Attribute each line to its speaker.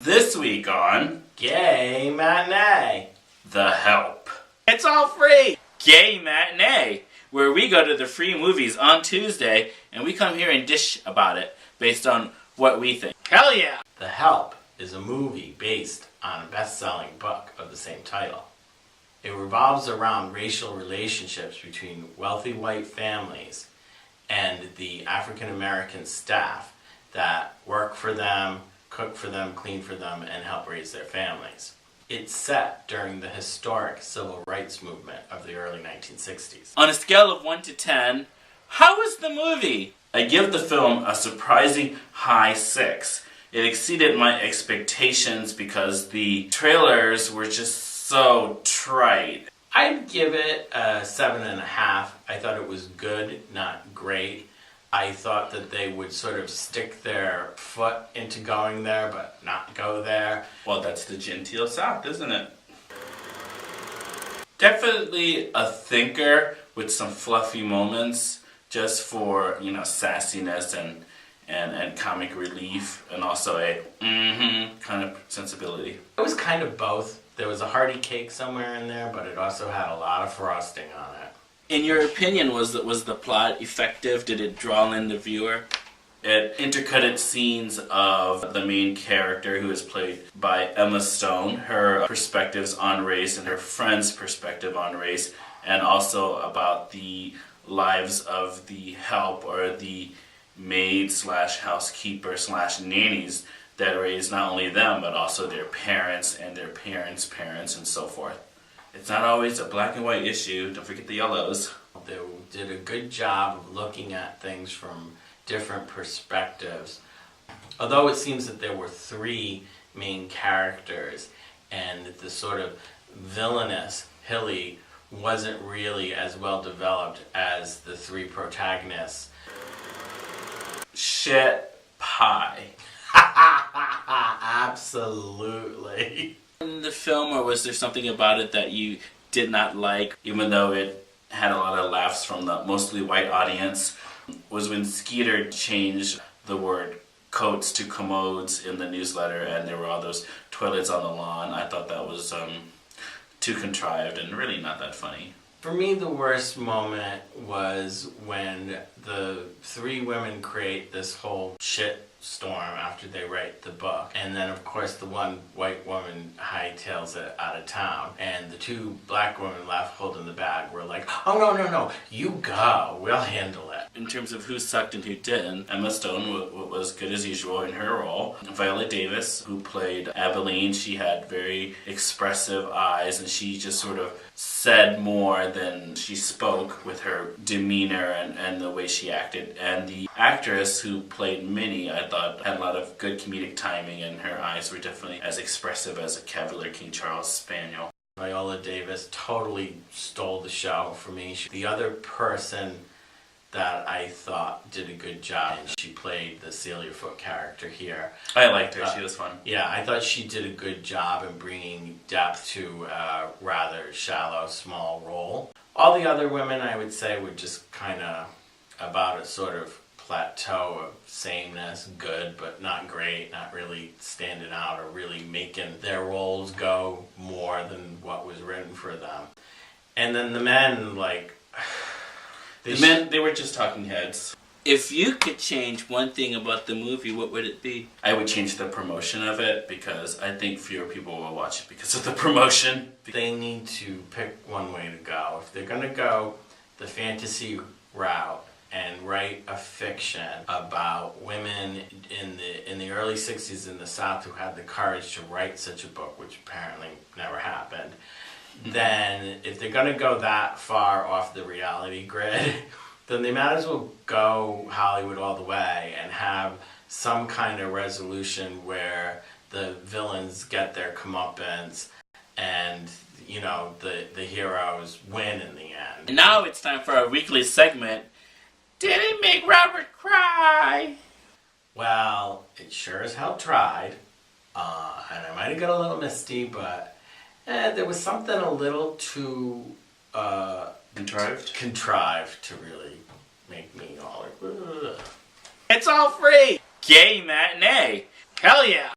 Speaker 1: This week on
Speaker 2: Gay Matinee.
Speaker 1: The Help.
Speaker 2: It's all free!
Speaker 1: Gay Matinee, where we go to the free movies on Tuesday and we come here and dish about it based on what we think.
Speaker 2: Hell yeah! The Help is a movie based on a best-selling book of the same title. It revolves around racial relationships between wealthy white families and the African American staff that work for them, cook for them, clean for them, and help raise their families. It's set during the historic civil rights movement of the early 1960s.
Speaker 1: On a scale of 1 to 10, how was the movie? I give the film a surprising high 6. It exceeded my expectations because the trailers were just so trite.
Speaker 2: I'd give it a 7.5. I thought it was good, not great. I thought that they would sort of stick their foot into going there, but not go there.
Speaker 1: Well, that's the genteel South, isn't it? Definitely a thinker with some fluffy moments, just for, sassiness and comic relief, and also a kind of sensibility.
Speaker 2: It was kind of both. There was a hearty cake somewhere in there, but it also had a lot of frosting on it.
Speaker 1: In your opinion, was the plot effective? Did it draw in the viewer? It intercutted scenes of the main character, who is played by Emma Stone, her perspectives on race and her friend's perspective on race, and also about the lives of the help or the maid/housekeeper/nannies that raised not only them but also their parents and their parents' parents and so forth. It's not always a black and white issue. Don't forget the yellows.
Speaker 2: They did a good job of looking at things from different perspectives. Although it seems that there were 3 main characters, and the sort of villainous Hilly wasn't really as well developed as the 3 protagonists.
Speaker 1: Shit pie.
Speaker 2: Absolutely.
Speaker 1: In the film, or was there something about it that you did not like, even though it had a lot of laughs from the mostly white audience, was when Skeeter changed the word coats to commodes in the newsletter and there were all those toilets on the lawn. I thought that was too contrived and really not that funny.
Speaker 2: For me, the worst moment was when the 3 women create this whole shit storm after they write the book. And then, of course, the one white woman hightails it out of town. And the 2 black women left holding the bag were like, oh, no, you go. We'll handle it.
Speaker 1: In terms of who sucked and who didn't, Emma Stone was good as usual in her role. Viola Davis, who played Abilene, she had very expressive eyes and she just sort of said more than she spoke with her demeanor and the way she acted. And the actress who played Minnie, I thought, had a lot of good comedic timing and her eyes were definitely as expressive as a Cavalier King Charles Spaniel.
Speaker 2: Viola Davis totally stole the show for me. The other person that I thought did a good job, and she played the Celia Foote character here.
Speaker 1: I liked her, she was fun.
Speaker 2: Yeah, I thought she did a good job in bringing depth to a rather shallow, small role. All the other women, I would say, were just kind of about a sort of plateau of sameness, good but not great, not really standing out or really making their roles go more than what was written for them. And then the men,
Speaker 1: they were just talking heads. If you could change one thing about the movie, what would it be? I would change the promotion of it because I think fewer people will watch it because of the promotion.
Speaker 2: They need to pick one way to go. If they're going to go the fantasy route and write a fiction about women in the early 60s in the South who had the courage to write such a book, which apparently never happened, then if they're going to go that far off the reality grid, then they might as well go Hollywood all the way and have some kind of resolution where the villains get their comeuppance and, the heroes win in the end.
Speaker 1: And now it's time for our weekly segment, Did It Make Robert Cry?
Speaker 2: Well, it sure as hell tried, and I might have got a little misty, but there was something a little too contrived to really make me all like, ugh.
Speaker 1: It's all free! Gay Matinee!
Speaker 2: Hell yeah!